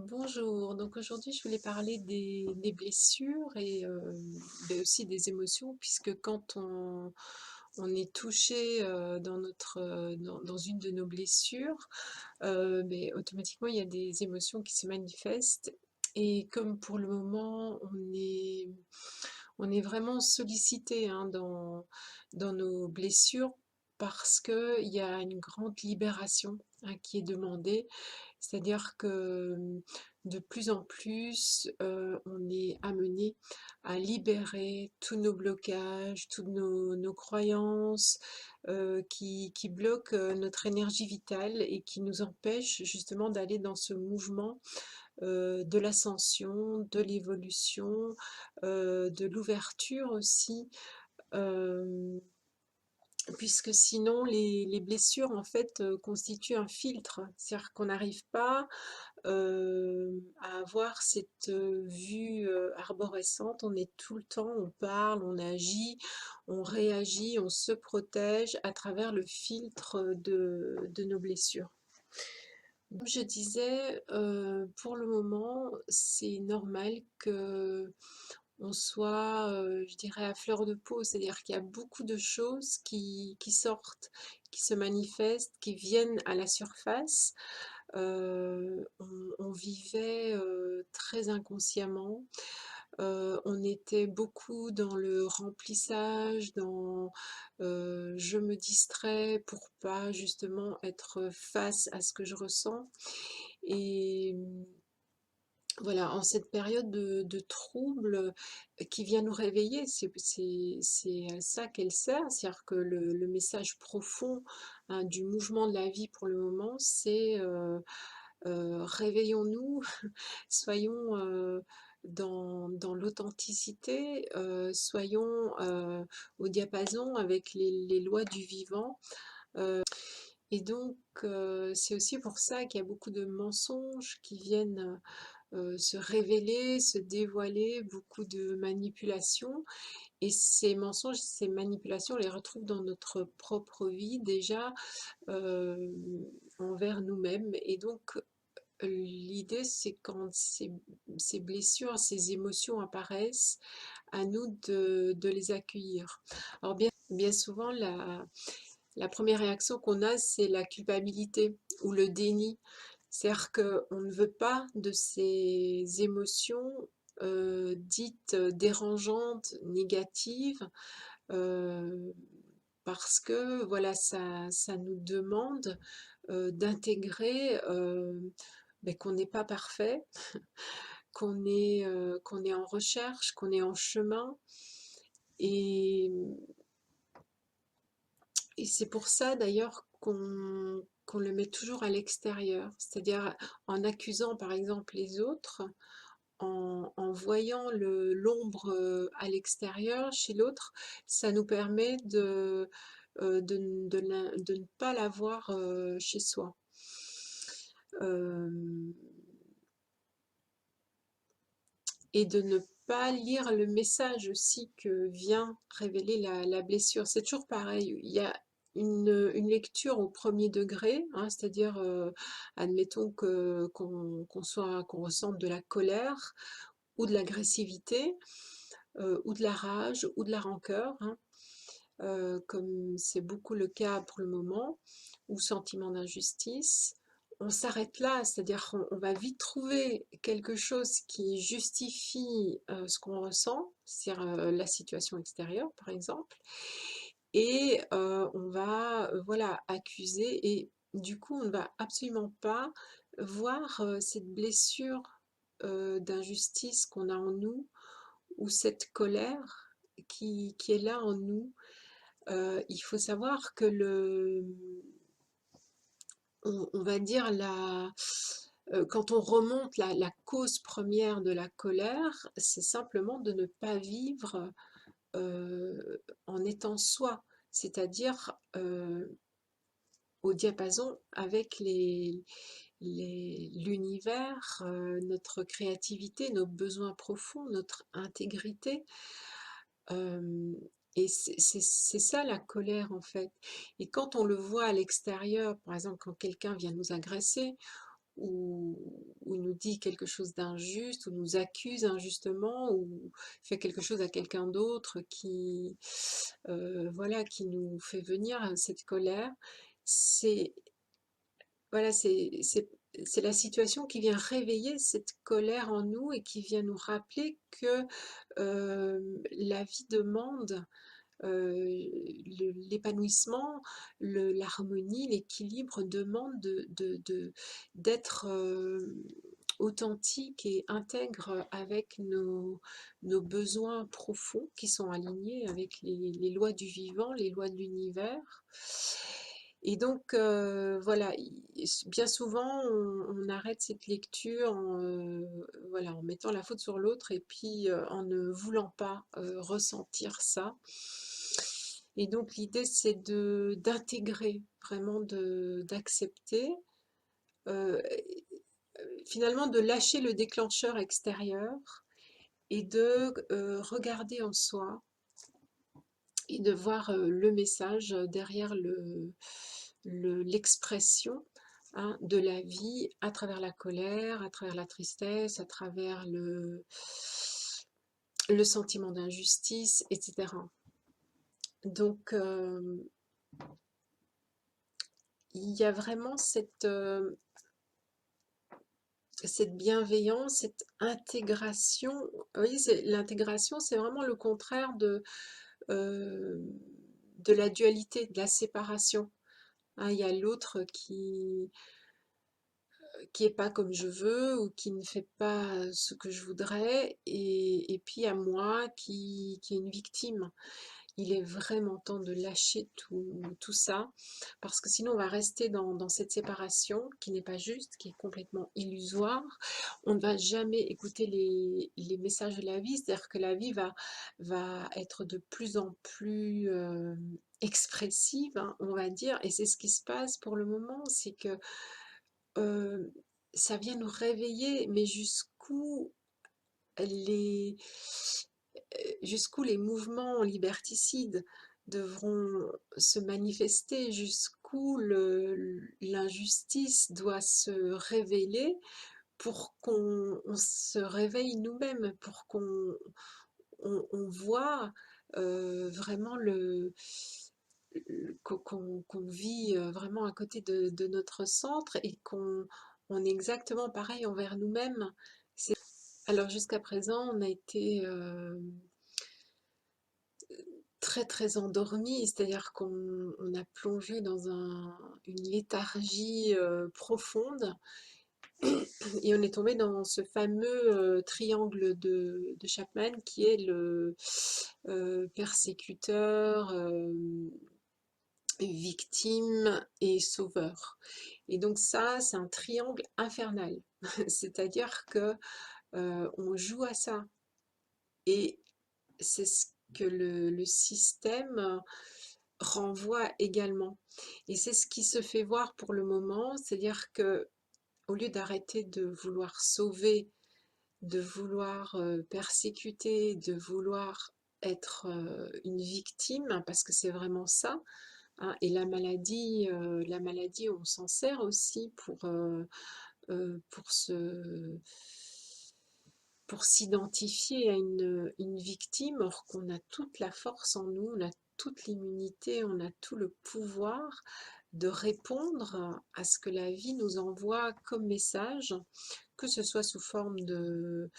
Bonjour, donc aujourd'hui je voulais parler des blessures et aussi des émotions puisque quand on est touché dans une de nos blessures, automatiquement il y a des émotions qui se manifestent et comme pour le moment on est vraiment sollicité hein, dans nos blessures parce qu'il y a une grande libération hein, qui est demandée. C'est-à-dire que de plus en plus, on est amené à libérer tous nos blocages, toutes nos croyances qui bloquent notre énergie vitale et qui nous empêchent justement d'aller dans ce mouvement de l'ascension, de l'évolution, de l'ouverture aussi. euh, Puisque sinon les blessures en fait constituent un filtre, c'est-à-dire qu'on n'arrive pas à avoir cette vue arborescente. On est tout le temps, on parle, on agit, on réagit, on se protège à travers le filtre de nos blessures. Comme je disais, pour le moment, c'est normal que on soit, je dirais, à fleur de peau, c'est-à-dire qu'il y a beaucoup de choses qui sortent, qui se manifestent, qui viennent à la surface. On vivait très inconsciemment, on était beaucoup dans le remplissage, dans je me distrais pour pas justement être face à ce que je ressens. Et voilà, en cette période de trouble qui vient nous réveiller, c'est à ça qu'elle sert, c'est-à-dire que le message profond hein, du mouvement de la vie pour le moment, c'est réveillons-nous, soyons dans l'authenticité, soyons au diapason avec les lois du vivant. Et donc, c'est aussi pour ça qu'il y a beaucoup de mensonges qui viennent se révéler, se dévoiler, beaucoup de manipulations. Et ces mensonges, ces manipulations, on les retrouve dans notre propre vie déjà euh, envers nous-mêmes. Et donc, l'idée, c'est quand ces blessures, ces émotions apparaissent, à nous de les accueillir. Alors bien souvent, la première réaction qu'on a, c'est la culpabilité ou le déni. C'est-à-dire qu'on ne veut pas de ces émotions dites dérangeantes, négatives, euh, parce que voilà, ça nous demande d'intégrer qu'on n'est pas parfait, qu'on est en recherche, qu'on est en chemin. Et, et c'est pour ça d'ailleurs qu'on le met toujours à l'extérieur, c'est-à-dire en accusant par exemple les autres, en voyant l'ombre à l'extérieur chez l'autre, ça nous permet de ne pas la voir chez soi. Euh, et de ne pas lire le message aussi que vient révéler la blessure. C'est toujours pareil, il y a une lecture au premier degré, hein, c'est-à-dire, admettons qu'on ressente de la colère ou de l'agressivité, ou de la rage ou de la rancœur, hein, comme c'est beaucoup le cas pour le moment, ou sentiment d'injustice. On s'arrête là, c'est-à-dire qu'on va vite trouver quelque chose qui justifie ce qu'on ressent, c'est-à-dire la situation extérieure par exemple, et on va voilà, accuser, et du coup on ne va absolument pas voir cette blessure d'injustice qu'on a en nous, ou cette colère qui est là en nous. Il faut savoir que on va dire quand on remonte la cause première de la colère, c'est simplement de ne pas vivre en étant soi, c'est-à-dire au diapason avec l'univers, notre créativité, nos besoins profonds, notre intégrité. Et c'est ça la colère en fait. Et quand on le voit à l'extérieur, par exemple quand quelqu'un vient nous agresser, ou, ou nous dit quelque chose d'injuste, ou nous accuse injustement, ou fait quelque chose à quelqu'un d'autre qui, voilà, qui nous fait venir cette colère, c'est voilà, c'est la situation qui vient réveiller cette colère en nous et qui vient nous rappeler que la vie demande l'épanouissement, l'harmonie, l'équilibre demande d'être authentique et intègre avec nos besoins profonds qui sont alignés avec les lois du vivant, les lois de l'univers. Et donc, voilà, bien souvent, on arrête cette lecture voilà, en mettant la faute sur l'autre et puis en ne voulant pas ressentir ça. Et donc, l'idée, c'est d'intégrer, vraiment d'accepter, euh, finalement de lâcher le déclencheur extérieur et de regarder en soi et de voir le message derrière l'expression, hein, de la vie à travers la colère, à travers la tristesse, à travers le sentiment d'injustice, etc. Donc, il y a vraiment cette bienveillance, cette intégration. Vous voyez, l'intégration, c'est vraiment le contraire euh, de la dualité, de la séparation. Hein, il y a l'autre qui est pas comme je veux ou qui ne fait pas ce que je voudrais, et puis à moi qui est une victime. Il est vraiment temps de lâcher tout ça, parce que sinon on va rester dans cette séparation qui n'est pas juste, qui est complètement illusoire. On ne va jamais écouter les messages de la vie, c'est-à-dire que la vie va être de plus en plus expressive, hein, on va dire, et c'est ce qui se passe pour le moment, c'est que euh, ça vient nous réveiller, mais les, jusqu'où les mouvements liberticides devront se manifester, jusqu'où l'injustice doit se révéler pour qu'on se réveille nous-mêmes, pour qu'on voit vraiment qu'on vit vraiment à côté de notre centre et qu'on est exactement pareil envers nous-mêmes. Alors jusqu'à présent, on a été très très endormi, c'est-à-dire qu'on a plongé dans une léthargie profonde et on est tombé dans ce fameux triangle de Chapman qui est le persécuteur, victime et sauveur. Et donc ça, c'est un triangle infernal, c'est-à-dire que on joue à ça. Et c'est ce que le système renvoie également. Et c'est ce qui se fait voir pour le moment, c'est-à-dire que au lieu d'arrêter de vouloir sauver, de vouloir persécuter, de vouloir être une victime, parce que c'est vraiment ça, hein, et la maladie, on s'en sert aussi pour pour s'identifier à une victime, or qu'on a toute la force en nous, on a toute l'immunité, on a tout le pouvoir de répondre à ce que la vie nous envoie comme message, que ce soit sous forme de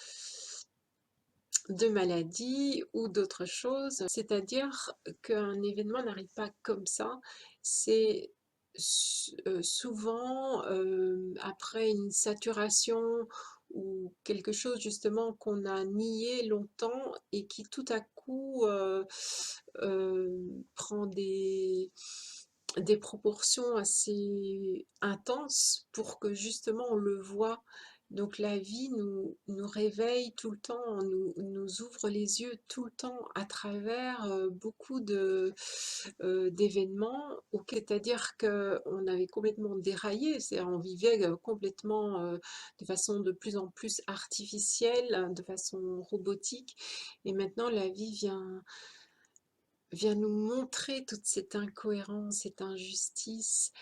maladie ou d'autres choses. C'est-à-dire qu'un événement n'arrive pas comme ça, c'est souvent après une saturation ou quelque chose justement qu'on a nié longtemps et qui tout à coup prend des proportions assez intenses pour que justement on le voit. Donc la vie nous réveille tout le temps, nous ouvre les yeux tout le temps à travers beaucoup d'événements, c'est-à-dire qu'on avait complètement déraillé, c'est-à-dire on vivait complètement de façon de plus en plus artificielle, de façon robotique, et maintenant la vie vient nous montrer toute cette incohérence, cette injustice,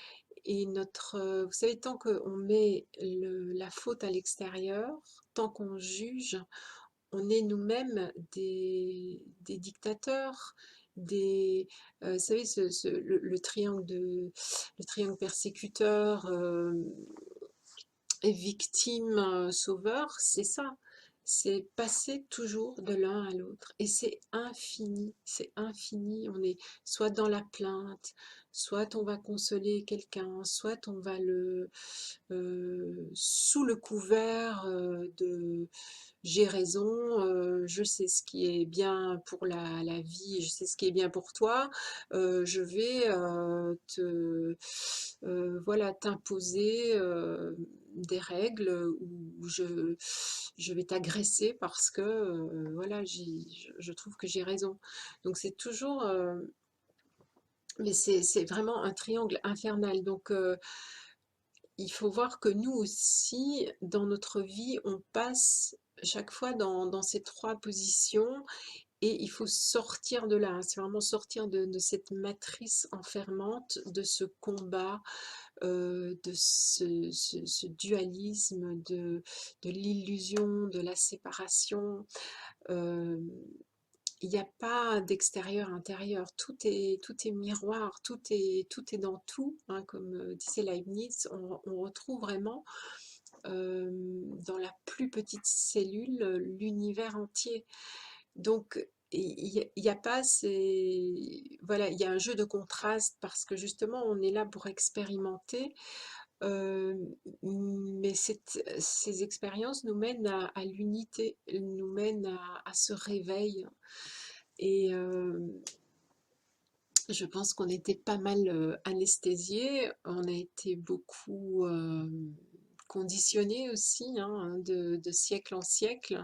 Et vous savez, tant qu'on met la faute à l'extérieur, tant qu'on juge, on est nous-mêmes des dictateurs, vous savez, le triangle persécuteur, et victime, sauveur, c'est ça. C'est passer toujours de l'un à l'autre. Et c'est infini, c'est infini. On est soit dans la plainte, soit on va consoler quelqu'un, soit on va sous le couvert de j'ai raison, je sais ce qui est bien pour la vie, je sais ce qui est bien pour toi, je vais voilà, t'imposer des règles où je vais t'agresser parce que voilà, je trouve que j'ai raison. Donc c'est toujours, mais c'est vraiment un triangle infernal. Donc il faut voir que nous aussi, dans notre vie, on passe chaque fois dans ces trois positions et il faut sortir de là. Hein. C'est vraiment sortir de cette matrice enfermante, de ce combat, de ce dualisme, de l'illusion, de la séparation. Euh, il n'y a pas d'extérieur intérieur, tout est miroir, tout est dans tout, hein, comme disait Leibniz, on retrouve vraiment dans la plus petite cellule l'univers entier. Donc il n'y a pas voilà, il y a un jeu de contraste parce que justement on est là pour expérimenter, euh, mais ces expériences nous mènent à l'unité, nous mènent à ce réveil. Et je pense qu'on était pas mal anesthésiés, on a été beaucoup conditionnés aussi, hein, de siècle en siècle.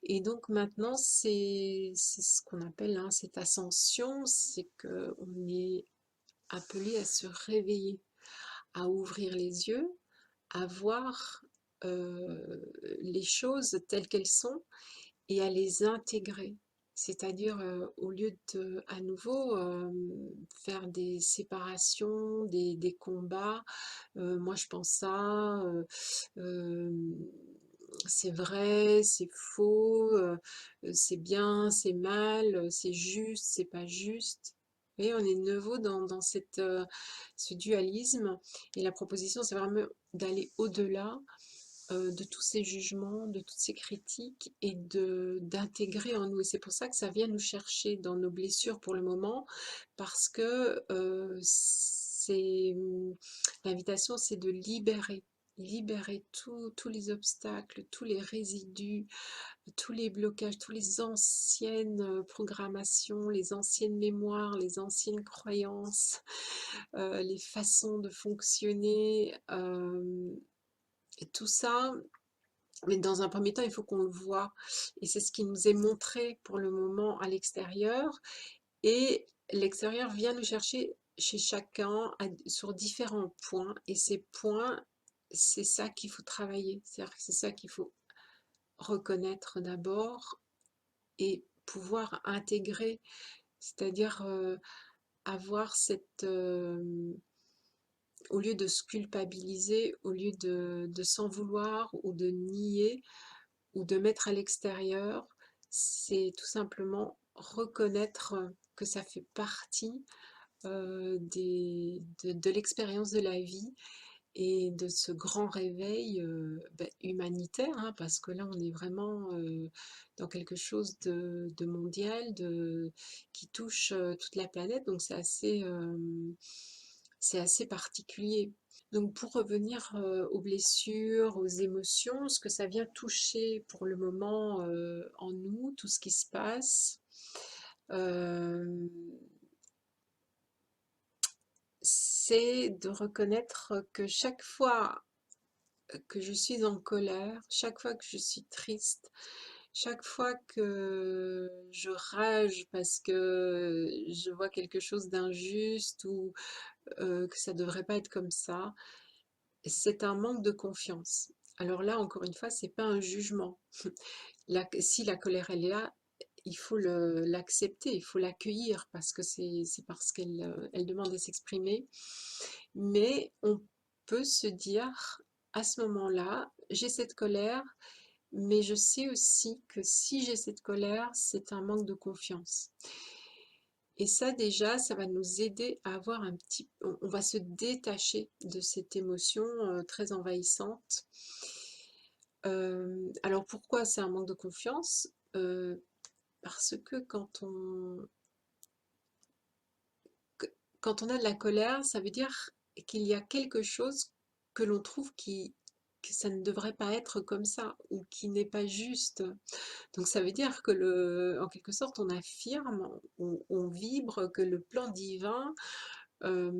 Et donc maintenant, c'est ce qu'on appelle hein, cette ascension, c'est qu'on est appelé à se réveiller, à ouvrir les yeux, à voir les choses telles qu'elles sont et à les intégrer. C'est-à-dire, au lieu de, à nouveau, faire des séparations, des combats, moi je pense ça, c'est vrai, c'est faux, c'est bien, c'est mal, c'est juste, c'est pas juste. Et on est de nouveau dans ce dualisme. Et la proposition, c'est vraiment d'aller au-delà de tous ces jugements, de toutes ces critiques et d'intégrer en nous. Et c'est pour ça que ça vient nous chercher dans nos blessures pour le moment, parce que l'invitation, c'est de libérer tous les obstacles, tous les résidus, tous les blocages, toutes les anciennes programmations, les anciennes mémoires, les anciennes croyances, les façons de fonctionner. Et tout ça, mais dans un premier temps, il faut qu'on le voit. Et c'est ce qui nous est montré pour le moment à l'extérieur. Et l'extérieur vient nous chercher chez chacun sur différents points. Et ces points, c'est ça qu'il faut travailler. C'est-à-dire que c'est ça qu'il faut reconnaître d'abord et pouvoir intégrer. C'est-à-dire avoir au lieu de se culpabiliser, au lieu de s'en vouloir ou de nier, ou de mettre à l'extérieur, c'est tout simplement reconnaître que ça fait partie de l'expérience de la vie et de ce grand réveil humanitaire, hein, parce que là on est vraiment dans quelque chose de mondial, qui touche toute la planète, donc c'est assez particulier. Donc pour revenir aux blessures, aux émotions, ce que ça vient toucher pour le moment en nous, tout ce qui se passe, euh, c'est de reconnaître que chaque fois que je suis en colère, chaque fois que je suis triste, chaque fois que je rage parce que je vois quelque chose d'injuste ou que ça ne devrait pas être comme ça, c'est un manque de confiance. Alors là, encore une fois, c'est pas un jugement. Si la colère elle est là, l'accepter, il faut l'accueillir parce que c'est parce qu'elle demande à s'exprimer. Mais on peut se dire, à ce moment-là, j'ai cette colère, mais je sais aussi que si j'ai cette colère, c'est un manque de confiance. Et ça déjà, ça va nous aider à avoir on va se détacher de cette émotion très envahissante. Alors pourquoi c'est un manque de confiance? Parce que quand on a de la colère, ça veut dire qu'il y a quelque chose que l'on trouve que ça ne devrait pas être comme ça ou qui n'est pas juste. Donc ça veut dire que en quelque sorte, on affirme, on vibre que le plan divin a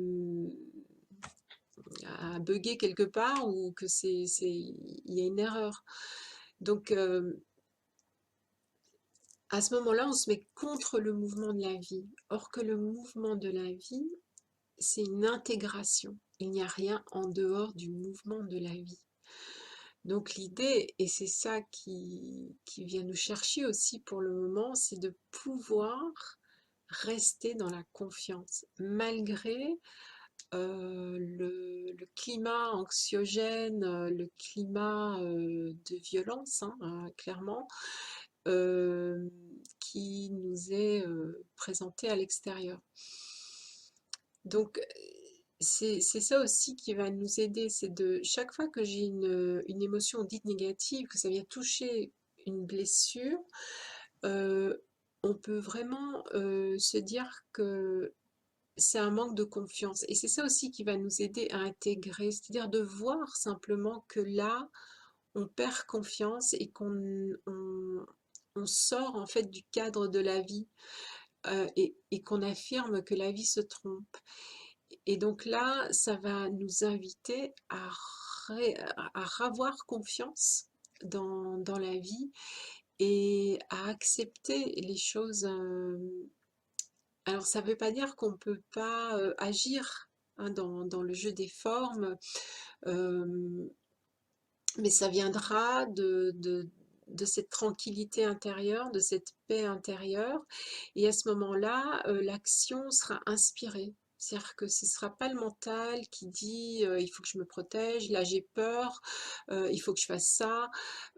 buggé quelque part ou que il y a une erreur. Donc à ce moment-là, on se met contre le mouvement de la vie. Or que le mouvement de la vie, c'est une intégration. Il n'y a rien en dehors du mouvement de la vie. Donc l'idée, et c'est ça qui vient nous chercher aussi pour le moment, c'est de pouvoir rester dans la confiance, malgré le climat anxiogène, le climat de violence, hein, clairement, euh, qui nous est présenté à l'extérieur. Donc, c'est ça aussi qui va nous aider, c'est de chaque fois que j'ai une émotion dite négative, que ça vient toucher une blessure, euh, on peut vraiment se dire que c'est un manque de confiance. Et c'est ça aussi qui va nous aider à intégrer, c'est-à-dire de voir simplement que là, on perd confiance et on sort en fait du cadre de la vie et qu'on affirme que la vie se trompe. Et donc là, ça va nous inviter à ravoir confiance dans la vie et à accepter les choses. Alors ça ne veut pas dire qu'on ne peut pas agir hein, dans le jeu des formes, euh, mais ça viendra de cette tranquillité intérieure, de cette paix intérieure. Et à ce moment-là, l'action sera inspirée. C'est-à-dire que ce ne sera pas le mental qui dit il faut que je me protège, là j'ai peur, il faut que je fasse ça.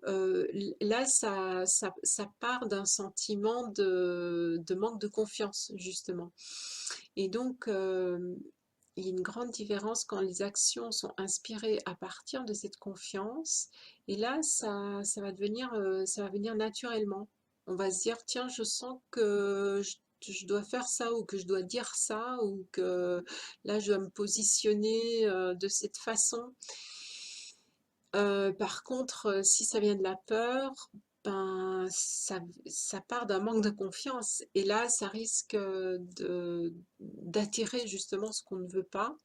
Là, ça part d'un sentiment de manque de confiance, justement. Et donc, il y a une grande différence quand les actions sont inspirées à partir de cette confiance. Et là, ça va venir naturellement. On va se dire, tiens, je sens que je dois faire ça ou que je dois dire ça ou que là, je dois me positionner de cette façon. Par contre, si ça vient de la peur, ben, ça part d'un manque de confiance. Et là, ça risque d'attirer justement ce qu'on ne veut pas.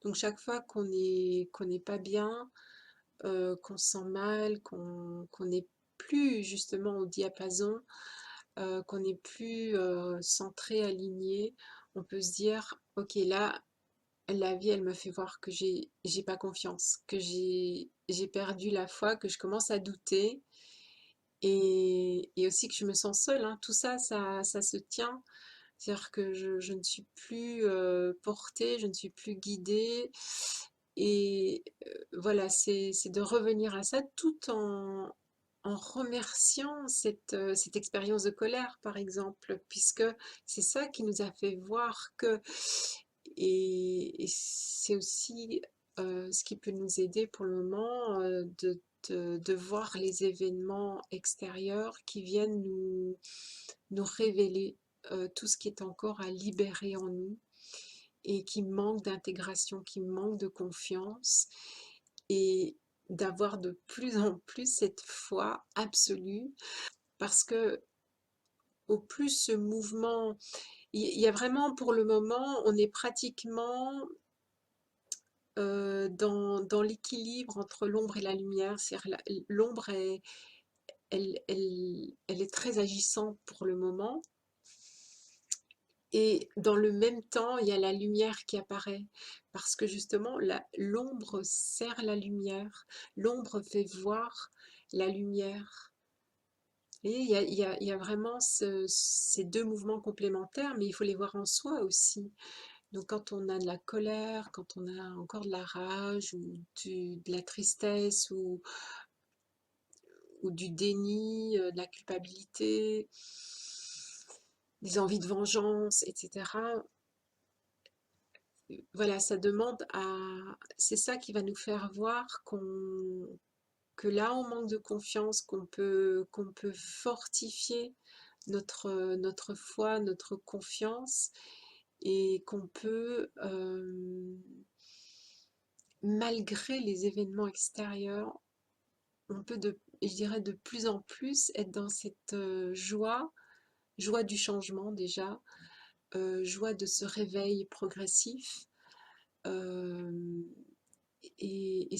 Donc, chaque fois qu'on n'est pas bien, qu'on se sent mal, qu'on n'est plus justement au diapason, qu'on n'est plus centré, aligné, on peut se dire, ok, là, la vie, elle me fait voir que j'ai pas confiance, que j'ai perdu la foi, que je commence à douter et aussi que je me sens seule, hein. Tout ça, ça se tient. C'est-à-dire que je ne suis plus portée, je ne suis plus guidée. Et voilà, c'est de revenir à ça tout en remerciant cette expérience de colère, par exemple, puisque c'est ça qui nous a fait voir que et c'est aussi ce qui peut nous aider pour le moment de voir les événements extérieurs qui viennent nous révéler tout ce qui est encore à libérer en nous et qui manque d'intégration, qui manque de confiance et d'avoir de plus en plus cette foi absolue parce que au plus ce mouvement, il y a vraiment pour le moment, on est pratiquement dans l'équilibre entre l'ombre et la lumière. C'est-à-dire l'ombre elle est très agissante pour le moment. Et dans le même temps, il y a la lumière qui apparaît. Parce que justement, l'ombre sert la lumière. L'ombre fait voir la lumière. Et il y a vraiment ces deux mouvements complémentaires, mais il faut les voir en soi aussi. Donc quand on a de la colère, quand on a encore de la rage ou de la tristesse ou du déni, de la culpabilité, des envies de vengeance, etc. Voilà, ça demande à... C'est ça qui va nous faire voir que là, on manque de confiance, qu'on peut fortifier notre foi, notre confiance, et qu'on peut, malgré les événements extérieurs, on peut, je dirais, de plus en plus être dans cette joie du changement déjà, joie de ce réveil progressif, euh, et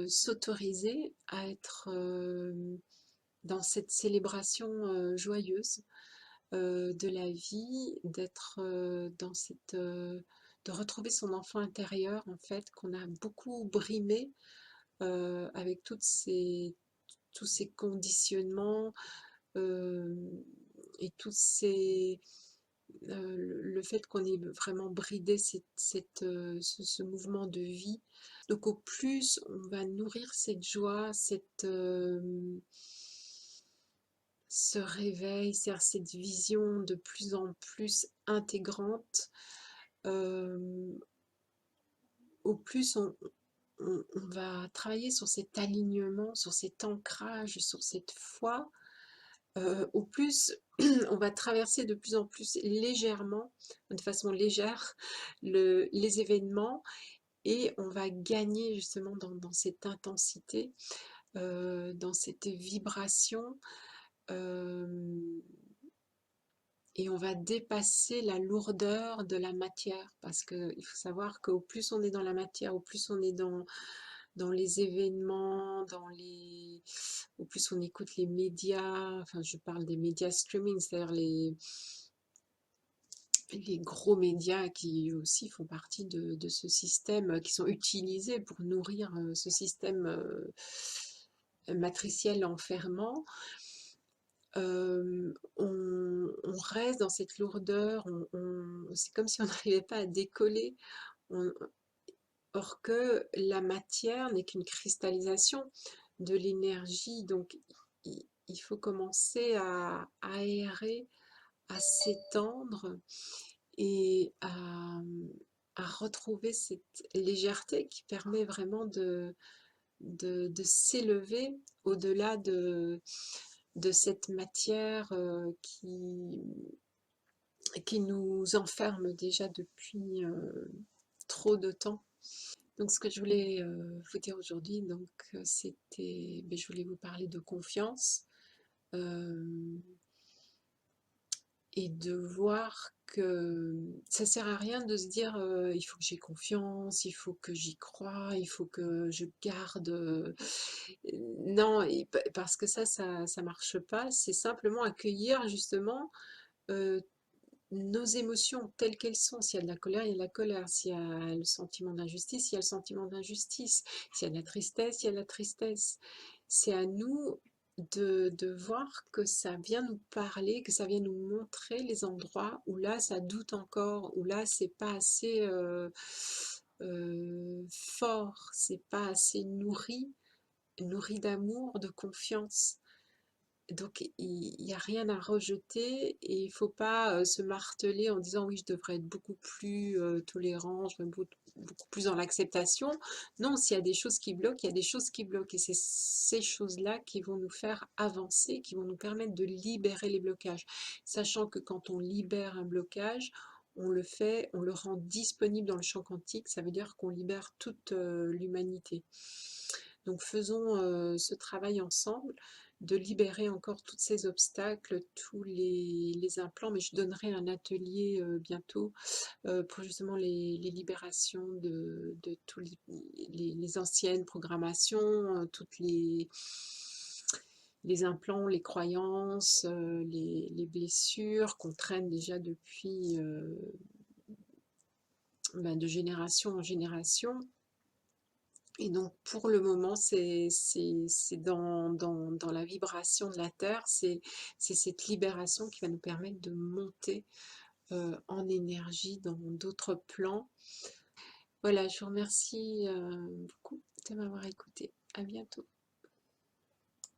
s'autoriser à être dans cette célébration joyeuse de la vie, d'être dans cette... de retrouver son enfant intérieur, en fait, qu'on a beaucoup brimé avec tous ces conditionnements euh, et tous ces... le fait qu'on ait vraiment bridé ce mouvement de vie. Donc au plus on va nourrir cette joie, ce réveil, c'est-à-dire cette vision de plus en plus intégrante, euh, au plus on va travailler sur cet alignement, sur cet ancrage, sur cette foi, au plus on va traverser de plus en plus légèrement, de façon légère, les événements, et on va gagner justement dans cette intensité, dans cette vibration, euh, et on va dépasser la lourdeur de la matière, parce qu'il faut savoir qu'au plus on est dans la matière, au plus on est dans les événements, au plus on écoute les médias, enfin je parle des médias streaming, c'est-à-dire les gros médias qui aussi font partie de ce système, qui sont utilisés pour nourrir ce système matriciel enfermant. On reste dans cette lourdeur, c'est comme si on n'arrivait pas à décoller. On- Or que la matière n'est qu'une cristallisation de l'énergie, donc il faut commencer à aérer, à s'étendre et à retrouver cette légèreté qui permet vraiment de s'élever au-delà de cette matière qui nous enferme déjà depuis trop de temps. Donc ce que je voulais vous dire aujourd'hui, donc c'était, ben, je voulais vous parler de confiance, euh, et de voir que ça sert à rien de se dire il faut que j'ai confiance, il faut que j'y croie, il faut que je garde. Non, parce que ça marche pas. C'est simplement accueillir justement euh, nos émotions telles qu'elles sont. S'il y a de la colère, il y a de la colère. S'il y a le sentiment d'injustice, il y a le sentiment d'injustice. S'il y a de la tristesse, il y a de la tristesse. C'est à nous de voir que ça vient nous parler, que ça vient nous montrer les endroits où là ça doute encore, où là c'est pas assez fort, c'est pas assez nourri d'amour, de confiance. Donc il n'y a rien à rejeter, et il ne faut pas se marteler en disant oui, je devrais être beaucoup plus tolérant, je devrais être beaucoup plus dans l'acceptation. Non, s'il y a des choses qui bloquent, il y a des choses qui bloquent, et c'est ces choses-là qui vont nous faire avancer, qui vont nous permettre de libérer les blocages. Sachant que quand on libère un blocage, on le fait, on le rend disponible dans le champ quantique, ça veut dire qu'on libère toute l'humanité. Donc faisons ce travail ensemble, de libérer encore tous ces obstacles, tous les implants, mais je donnerai un atelier bientôt pour justement les libérations de tous les anciennes programmations, toutes les implants, les croyances, les blessures qu'on traîne déjà depuis ben, de génération en génération. Et donc pour le moment, c'est dans la vibration de la terre, c'est cette libération qui va nous permettre de monter, en énergie dans d'autres plans. Voilà, je vous remercie, beaucoup de m'avoir écoutée. À bientôt.